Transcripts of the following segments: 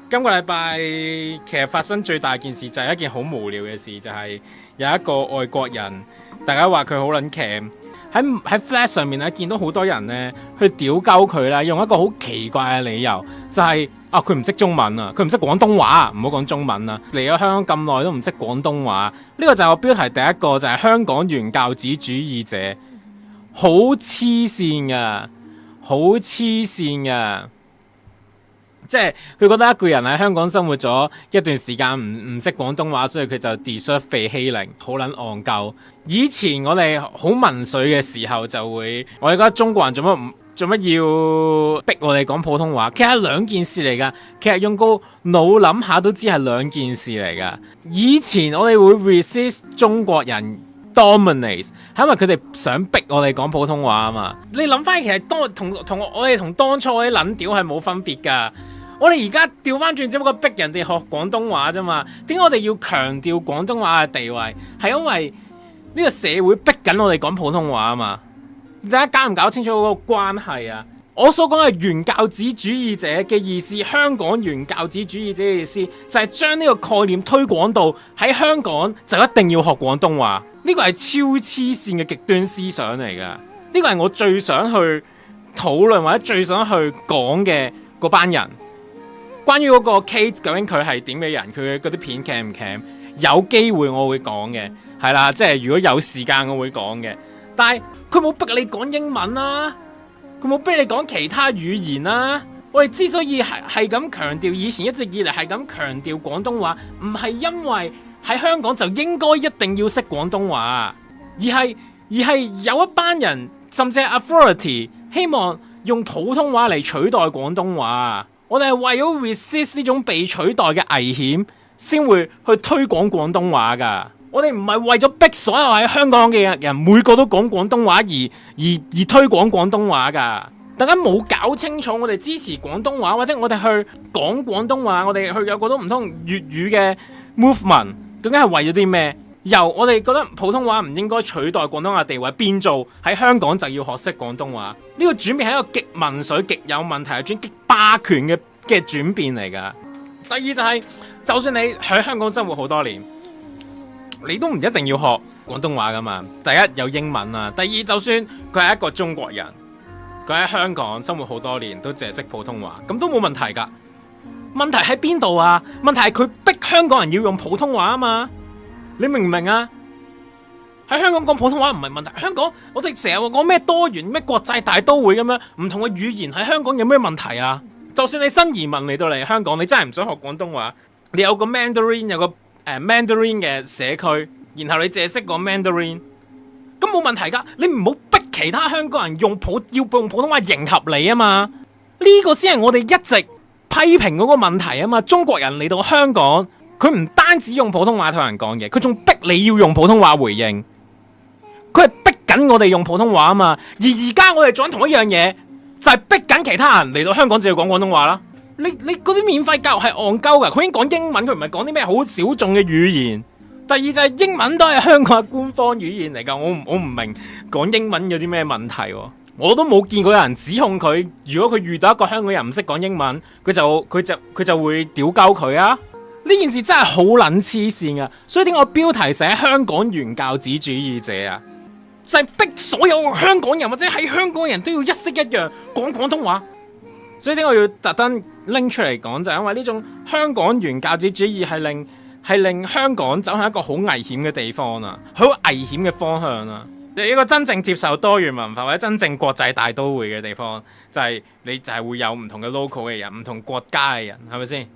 今個禮拜其實發生最大件事就係一件好無聊嘅事，就係有一個外國人，大家話佢好撚 cam 喺 Flash 上面咧，見到好多人咧去屌鳩佢啦，用一個好奇怪嘅理由，就係佢唔識中文啊，佢唔識廣東話，唔好講中文啊，嚟咗香港咁耐都唔識廣東話，呢個就係我標題第一個，就係香港原教旨主義者，好黐線噶，好黐線噶。即係佢覺得一個人喺香港生活咗一段時間唔識廣東話，所以佢就 deserve 被欺凌，好撚戇鳩。以前我哋好民粹嘅時候就會，我哋覺得中國人做乜要逼我哋講普通話？其實係兩件事嚟㗎。其實用個腦諗下都知係兩件事嚟㗎。以前我哋會 resist 中國人 dominate， 係因為佢哋想逼我哋講普通話啊嘛。你諗翻其實同我哋同當初嗰啲撚屌係冇分別㗎。我哋而家調翻轉，只不過逼人哋學廣東話啫嘛。點解我哋要強調廣東話嘅地位？係因為呢個社會逼緊我哋講普通話啊嘛。大家搞唔搞清楚嗰個關係啊？我所講嘅原教旨主義者嘅意思，香港原教旨主義者嘅意思，就係將呢個概念推廣到喺香港就一定要學廣東話。呢個係超黐線嘅極端思想嚟㗎。呢個係我最想去討論或者最想去講嘅嗰班人。關於嗰個 Kate 究竟佢係點嘅人，佢嗰啲片 cam 唔 cam， 有機會我會講嘅，係啦，即係如果有時間我會講嘅。但係佢冇逼你講英文啦，佢冇逼你講其他語言啦。我哋之所以係咁強調，以前一直以嚟係咁強調廣東話，唔係因為喺香港就應該一定要識廣東話，而係有一班人甚至係 authority 希望用普通話嚟取代廣東話。我哋係為咗 resist 呢種被取代嘅危險，先會去推廣廣東話㗎。我哋唔係為咗逼所有喺香港嘅人每個都講廣東話而推廣廣東話㗎。大家冇搞清楚，我哋支持廣東話，或者我哋去講廣東話，我哋去有個都唔通粵語嘅 movement， 究竟係為咗啲咩？由我哋覺得普通話唔應該取代廣東話地位，變做喺香港就要學識廣東話。呢個轉變係一個極民粹、極有問題、轉極霸權嘅轉變嚟㗎。第二就係，就算你喺香港生活好多年，你都唔一定要學廣東話㗎嘛。第一有英文啊，第二就算佢係一個中國人，佢喺香港生活好多年都淨係識普通話，咁都冇問題㗎。問題喺邊度啊？問題係佢逼香港人要用普通話啊嘛。你明唔明啊？喺香港講普通話唔係問題。香港我哋成日話講咩多元咩國際大都會咁樣，唔同嘅語言喺香港有咩問題啊？就算你新移民嚟到嚟香港，你真係唔想學廣東話，你有個 Mandarin 有個Mandarin 嘅社區，然後你淨係識講 Mandarin， 咁冇問題㗎。你唔好逼其他香港人要用普通話迎合你啊嘛。呢個先係我哋一直批評嗰個問題啊嘛。中國人嚟到香港，佢唔單止用普通話同人講嘢，佢仲逼你要用普通話回應。佢係逼緊我哋用普通話啊嘛。而家我哋做緊同一樣嘢，就係逼緊其他人嚟到香港就要講廣東話啦。你嗰啲免費教育係戇鳩㗎。佢已經講英文，佢唔係講啲咩好小眾嘅語言。第二就係英文都係香港嘅官方語言嚟㗎。我唔明講英文有啲咩問題喎。我都冇見過有人指控佢，如果佢遇到一個香港人唔識講英文，佢就會屌鳩佢啊。呢件事真係好撚黐線啊！所以點解我標題寫香港原教旨主義者啊？就係逼所有香港人或者喺香港人都要一式一樣講廣東話。所以點解我要特登拎出嚟講，就係因為呢種香港原教旨主義係令香港走向一個好危險嘅地方啊，好危險嘅方向啊！一個真正接受多元文化或者真正國際大都會嘅地方，就係你就係會有唔同嘅 local 嘅人，唔同國家嘅人，係咪先？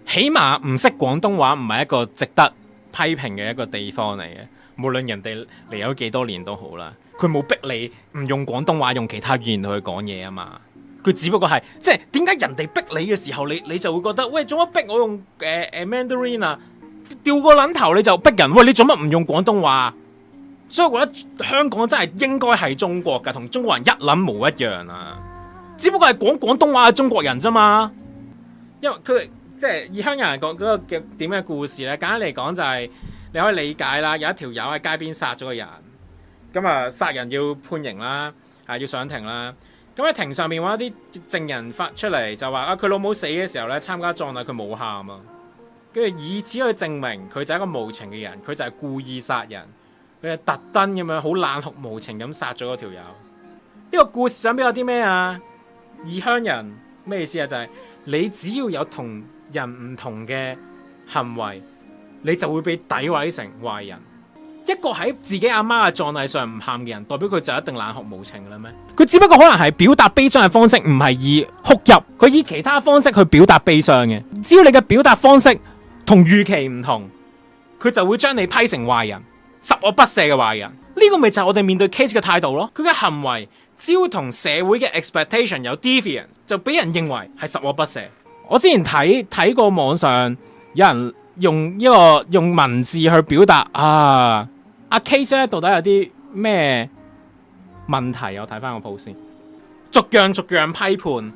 起碼唔識廣東話唔係一個值得批評嘅一個地方嚟嘅，無論人哋嚟咗幾多年都好啦。佢冇逼你唔用廣東話，用其他語言去講嘢啊嘛。佢只不過係即係點解人哋逼你嘅時候，你就會覺得喂，做乜逼我用Mandarin 啊？掉個撚頭你就逼人，喂，你做乜唔用廣東話？所以我覺得香港真係應該係中國㗎，同中國人一撚模一樣啊！只不過係講廣東話嘅中國人啫嘛。因為佢即係以香港人講嗰個嘅點嘅故事咧，簡單嚟講就係你可以理解啦。有一條友喺街邊殺咗個人，咁啊殺人要判刑啦，要上庭啦。咁喺庭上面揾一啲證人發出嚟，就話佢老母死嘅時候咧，參加葬禮佢冇喊啊，跟住以此去證明佢就係一個無情嘅人，佢就係故意殺人，佢係特登咁樣好冷酷無情咁殺咗嗰條友。呢個故事想俾我啲咩啊？異鄉人咩意思啊？就係你只要有同人唔同嘅行為，你就會被詆毀成壞人。一個喺自己阿媽嘅葬禮上唔喊嘅人，代表佢就一定冷酷無情嘅啦咩？佢只不過可能係表達悲傷嘅方式，唔係以哭泣，佢以其他方式去表達悲傷嘅。只要你嘅表達方式同預期唔同，佢就會將你批成壞人，十惡不赦嘅壞人。呢個咪就係我哋面對 case 嘅態度咯。佢嘅行為只要同社會嘅 expectation 有 deviance，就俾人認為係十惡不赦。我之前睇過網上有人用文字去表達阿 case 咧到底有啲咩問題？我睇翻個 post 先，逐樣批判，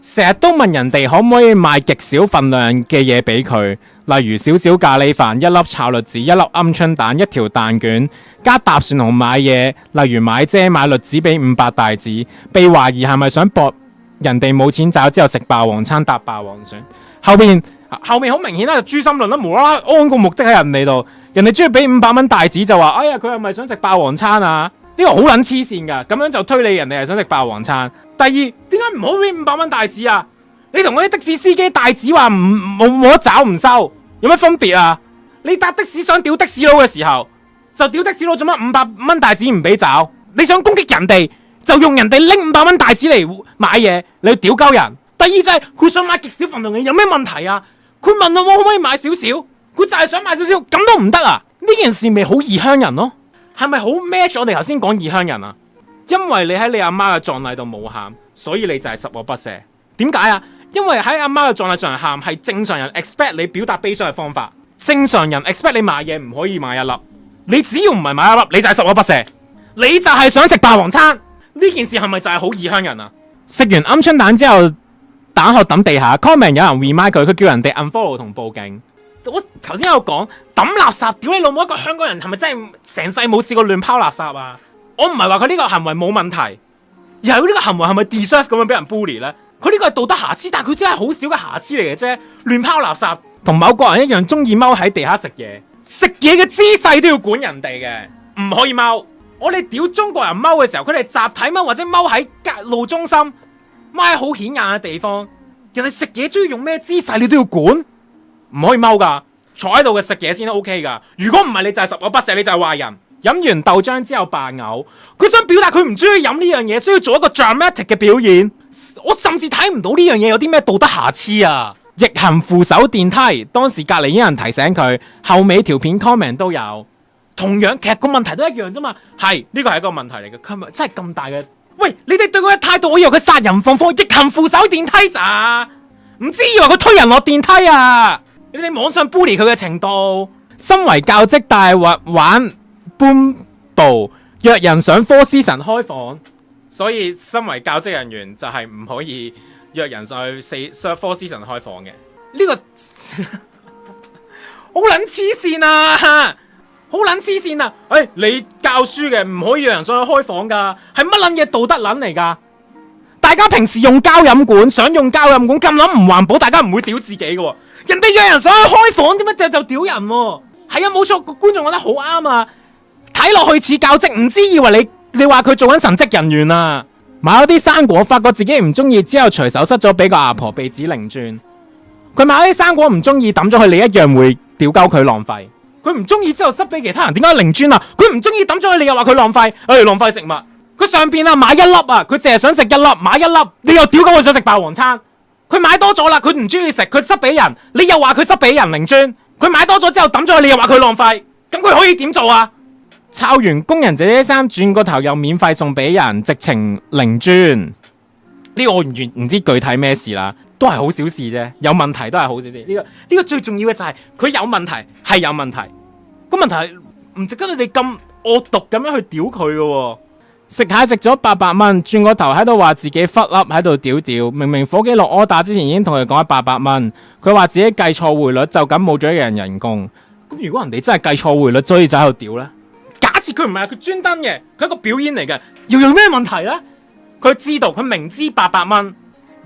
成日都問人哋可唔可以賣極少份量嘅嘢俾佢，例如少少咖喱飯、一粒炒栗子、一粒鵪鶉蛋、一條蛋卷，加搭船同買嘢，例如買遮買栗子俾500大紙，被懷疑係咪想博人哋冇錢找之後食霸王餐搭霸王船？後面好明顯啦，就誅心論啦，無啦啦安個目的喺人哋度。人哋中意俾500蚊大紙就話，哎呀佢係咪想食霸王餐啊？呢個好撚黐線㗎，咁樣就推理人哋係想食霸王餐。第二，點解唔好俾500蚊大紙啊？你同嗰啲的士司機大紙話冇得找唔收，有乜分別啊？你搭的士想屌的士佬嘅時候，就屌的士佬做乜500蚊大紙唔俾找？你想攻擊人哋，就用人哋拎500蚊大紙嚟買嘢，你去屌鳩人。第二就係佢想買極少份量嘅，有咩問題啊？佢問我可唔可以買少少？佢就係想買少少，咁都唔得啊？呢件事咪好異鄉人咯？係咪好 match 我哋頭先講異鄉人啊？因為你喺你阿媽嘅葬禮度冇喊，所以你就係十惡不赦。點解啊？因為喺阿媽嘅葬禮上喊係正常人 expect 你表達悲傷嘅方法。正常人 expect 你買嘢唔可以買一粒，你只要唔係買一粒，你就係十惡不赦。你就係想食霸王餐，呢件事係咪就係好異鄉人啊？食完鵪鶉蛋之後，蛋殼抌地下 comment 有人 remind 佢叫人哋 unfollow 同報警。我頭先有講抌垃圾，屌你老母！一個香港人係咪真係成世冇試過亂拋垃圾啊？我唔係話佢呢個行為冇問題，而係佢呢個行為係咪 deserve 咁樣俾人 bully 咧？佢呢個係道德瑕疵，但係佢真係好少嘅瑕疵嚟嘅啫。亂拋垃圾同某個人一樣，中意踎喺地下食嘢，食嘢嘅姿勢都要管人哋嘅，唔可以踎。我哋屌中國人踎嘅時候，佢哋集體踎或者踎喺路中心，踎喺好顯眼嘅地方。人哋食嘢中意用咩姿勢，你都要管。唔可以踎噶，坐喺度嘅食嘢先 OK 噶。如果唔係，你就係十惡不赦，你就係壞人。飲完豆漿之後扮嘔，佢想表達佢唔中意飲呢樣嘢，需要做一個 dramatic 嘅表演。我甚至睇唔到呢樣嘢有啲咩道德瑕疵啊！逆行扶手電梯，當時隔離已經有人提醒佢，後尾條片 comment 都有。同樣，其實個問題都一樣啫嘛。係呢個係一個問題嚟嘅，佢係咪真係咁大嘅？喂，你哋對佢嘅態度，我以為佢殺人放火，逆行扶手電梯咋？唔知以為佢推人落電梯啊？你哋網上 bully 佢嘅程度，身為教職大玩搬部，約人上 Four Seasons 開房，所以身為教職人員就係唔可以約人上去Four Seasons 開房嘅。呢個好撚黐線啊！好撚黐線啊！你教書嘅唔可以約人上去開房噶，係乜撚嘢道德撚嚟噶？大家平時用膠飲管，想用膠飲管咁撚唔環保，大家唔會屌自己嘅。人哋約人上去開房，點解就屌人？係啊，冇錯，個觀眾覺得好啱啊！睇落去似教職，唔知以為你話佢做緊神職人員啊！買咗啲生果，發覺自己唔中意之後，隨手塞咗俾個阿婆，被指零轉。佢買咗啲生果唔中意抌咗佢，你一樣會屌鳩佢浪費。佢唔中意之後塞俾其他人，點解零轉啊？佢唔中意抌咗佢，你又話佢浪費？浪費食物。佢上邊啊買一粒啊，佢淨係想食一粒，買一粒，你又屌鳩佢想食霸王餐。佢買多咗啦，佢唔中意食，佢塞俾人，你又話佢塞俾人零磚。佢買多咗之後抌咗佢，你又話佢浪費。咁佢可以點做啊？抄完工人姐姐衫，轉個頭又免費送俾人，直情零磚。呢個我完全唔知具體咩事啦，都係好小事啫。有問題都係好小事。呢個最重要嘅就係佢有問題係有問題，個問題係唔值得你哋咁惡毒咁樣去屌佢嘅。食蟹食咗800蚊，轉個頭喺度話自己忽粒喺度屌屌，明明伙計落order之前已經同佢講咗800蚊，佢話自己計錯匯率，就咁冇咗一人人工。咁如果人哋真係計錯匯率，所以就喺度屌呢？假設佢唔係佢專登嘅，佢係一個表演嚟嘅，又有咩問題呢？佢佢知道佢明知800蚊，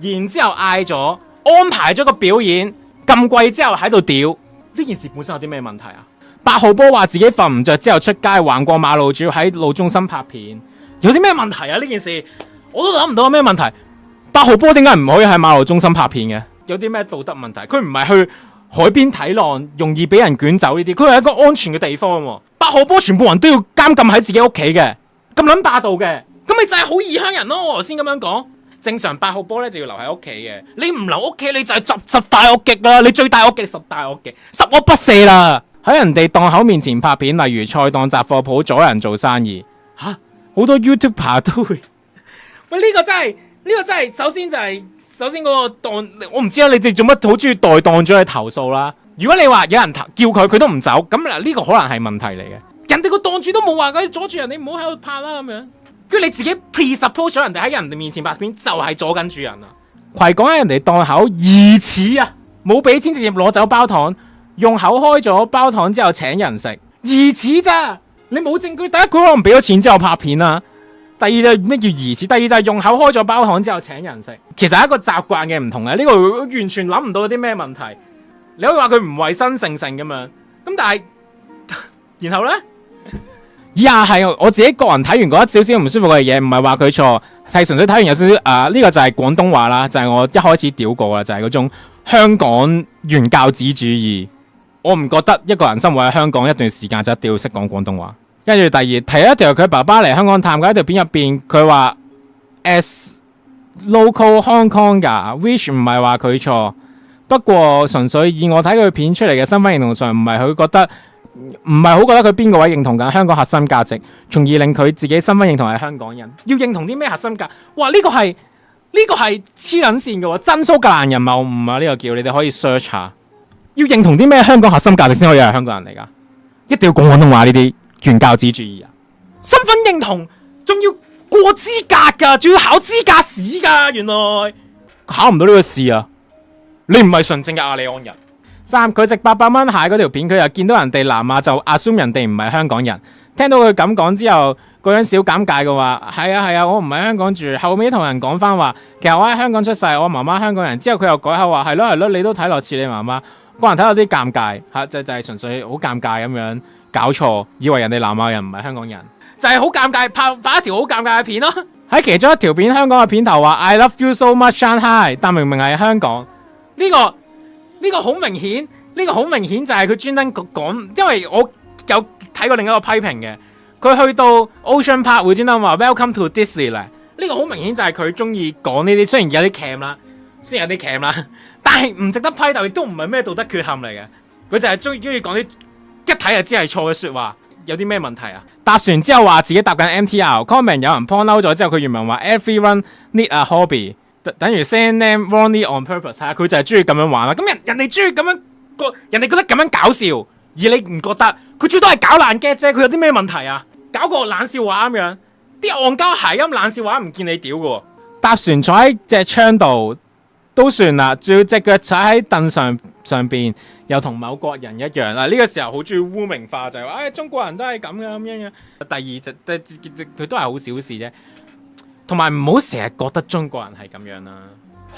然之後嗌咗安排咗個表演咁貴之後喺度屌，呢件事本身有啲咩問題啊？8號波話自己瞓唔着之後出街橫過馬路，主要喺路中心拍片，有啲咩問題啊？呢件事我都諗唔到有咩問題。8號波點解唔可以喺馬路中心拍片嘅？有啲咩道德問題？佢唔係去海邊睇浪，容易俾人捲走呢啲，佢係一個安全嘅地方喎。8號波全部人都要監禁喺自己屋企嘅，咁撚霸道嘅，咁咪就係好異鄉人咯。我頭先咁樣講，正常8號波咧就要留喺屋企嘅，你唔留屋企你就係十大惡極啦，你最大惡極10大惡極，十惡不赦啦。喺人哋檔口面前拍片，例如菜檔雜貨鋪阻人做生意，好多 YouTuber 都會，喂呢個真係，首先嗰個檔，我唔知啊，你哋做乜好中意代檔主去投訴啦？如果你話有人叫佢都唔走，咁嗱呢個可能係問題嚟嘅。人哋個檔主都冇話佢阻住人哋唔好喺度拍啦咁樣，跟住你自己 presuppose 咗人哋喺人哋面前拍片就係阻緊住人啊！葵港喺人哋檔口疑似啊冇俾錢直接攞走包糖，用口開咗包糖之後請人食，疑似咋？你冇證據，第一佢可能俾咗錢之後拍片啊。第二就咩叫疑似？第二就係用口開咗包糖之後請人食，其實係一個習慣嘅唔同嘅。呢個完全諗唔到有啲咩問題。你可以話佢唔衛生性咁樣，咁但係然後呢？以下係我自己個人睇完嗰一少少唔舒服嘅嘢，唔係話佢錯，係純粹睇完有少少呢個就係廣東話啦，就係我一開始屌過啦，就係嗰種香港原教旨主義。我唔覺得一個人生活喺香港一段時間就一定要識講廣東話。跟住第二，提一條佢爸爸嚟香港探嘅一條片入邊，佢話 as local Hong Konger，which 唔係話佢錯，不過純粹以我睇佢片出嚟嘅身份認同上，唔係好覺得佢邊個位認同緊香港核心價值，從而令佢自己身份認同係香港人。要認同啲咩核心價？哇！呢個係黐撚線嘅喎，真蘇格蘭人謬誤啊！呢個叫你哋可以 search 下。要認同啲咩香港核心價值先可以係香港人嚟㗎？一定要講廣東話呢啲。原教旨主義啊！身份認同仲要過資格噶，仲要考資格試噶，原來考唔到呢個試啊！你唔係純正嘅亞利安人。3，佢值800蚊蟹嗰條片，佢又見到人哋南亞就 assume 人哋唔係香港人。聽到佢咁講之後，個人小尷尬嘅話：係啊，我唔喺香港住。後尾同人講翻話，其實我喺香港出世，我媽媽香港人。之後佢又改口話：係咯，你都睇落似你媽媽。個人睇到啲尷尬嚇，就係純粹好尷尬咁樣。搞錯，以為人哋南亞人唔係香港人，就係好尷尬，拍一條好尷尬嘅片咯。喺其中一條片，香港嘅片頭話 I love you so much Shanghai， 但明明係香港。呢個好明顯，就係佢專登講，因為我有睇過另一個批評嘅，佢去到 Ocean Park 會專登話 Welcome to Disneyland。呢個好明顯就係佢中意講呢啲，雖然有啲 cam 啦，但係唔值得批鬥，亦都唔係咩道德缺陷嚟嘅。佢就係中意講啲。一睇就知係錯嘅說話，有啲咩問題啊？搭船之後話自己搭緊 MTR，comment 有人 point 嬲咗之後，佢原文話 everyone need a hobby， 等於 saying them wrongly on purpose， 係佢就係中意咁樣玩啦。咁人哋中意咁樣，人哋覺得咁樣搞笑，而你唔覺得？佢最多係搞爛 get 啫，佢有啲咩問題啊？搞個冷笑話咁樣，啲戇鳩諧音冷笑話唔見你屌嘅。搭船坐喺隻窗度都算啦，仲要隻腳踩喺凳上邊。又同某國人一樣啦，呢個時候好中意污名化，就係話，中國人都係咁嘅咁樣嘅。第二佢都係好小事啫，同埋唔好成日覺得中國人係咁樣啦。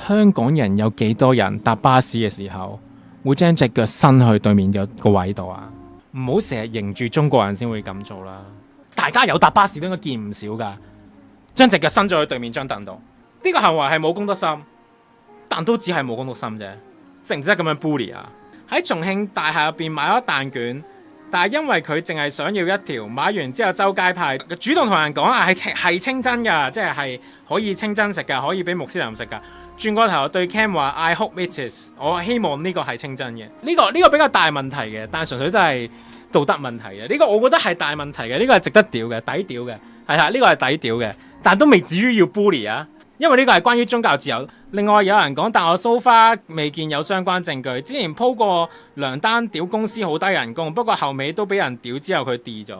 香港人有幾多人搭巴士嘅時候會將隻腳伸去對面個位度啊？唔好成日認住中國人先會咁做啦。大家有搭巴士都應該見唔少噶，將隻腳伸咗去對面張凳度，呢個行為係冇公德心，但都只係冇公德心啫，值唔值得咁樣 bully 啊？喺重慶大廈入邊買咗蛋卷，但係因為佢淨係想要一條，買完之後周街派，主動同人講啊係清真㗎，即係可以清真食㗎，可以俾穆斯林食㗎。轉個頭對 Cam 話 I hope it is， 我希望呢個係清真嘅。呢個比較大問題嘅，但係純粹都係道德問題嘅。呢個我覺得係大問題嘅，呢個係值得屌嘅，抵屌嘅，係啊，呢個係抵屌嘅，但都未至於要 bully 啊。因為呢個係關於宗教自由。另外有人講，但我 so far 未見有相關證據。之前鋪過梁丹屌公司好低人工，不過後尾都俾人屌之後佢跌咗。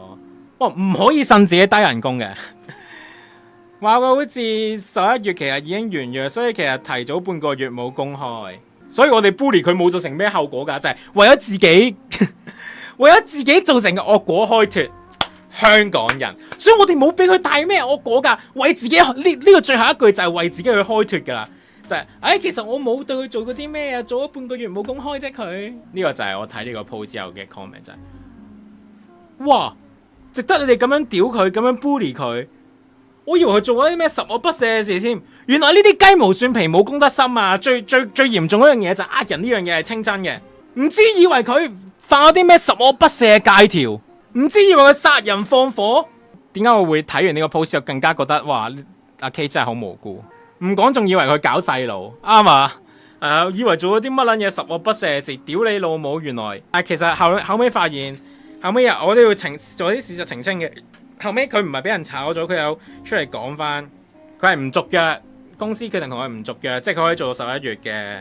唔可以信自己低人工嘅。話佢好似11月其實已經完約，所以其實提早半個月冇公開。所以我哋 bully 佢冇造成咩後果㗎，就係為咗自己造成嘅惡果開脫。香港人，所以我哋冇俾佢戴咩惡果㗎，為自己呢個最後一句就係為自己去開脱㗎啦，就係、其實我冇對佢做過啲咩啊，做咗半個月冇公開啫佢，呢個就係我睇呢個 post 之後嘅 comment 就係，哇，值得你哋咁樣屌佢，咁樣 bully 佢。我以為佢做咗啲咩十惡不赦嘅事添，原來呢啲雞毛蒜皮冇公德心啊！最嚴重嗰樣嘢就係呃人呢樣嘢係清真嘅，唔知以為佢犯咗啲咩十惡不赦嘅戒條，唔知以為佢殺人放火。點解我會睇完呢個 post 就更加覺得哇阿 K 真係好無辜，唔講仲以為佢搞細路啱嘛？以為做咗啲乜撚嘢十惡不赦嘅事，屌你老母！原來其實後尾發現，後尾我都要做啲事實澄清嘅。後尾佢唔係俾人炒咗，佢有出嚟講翻，佢係唔續約，公司決定同佢唔續約，即係佢可以做到11月嘅。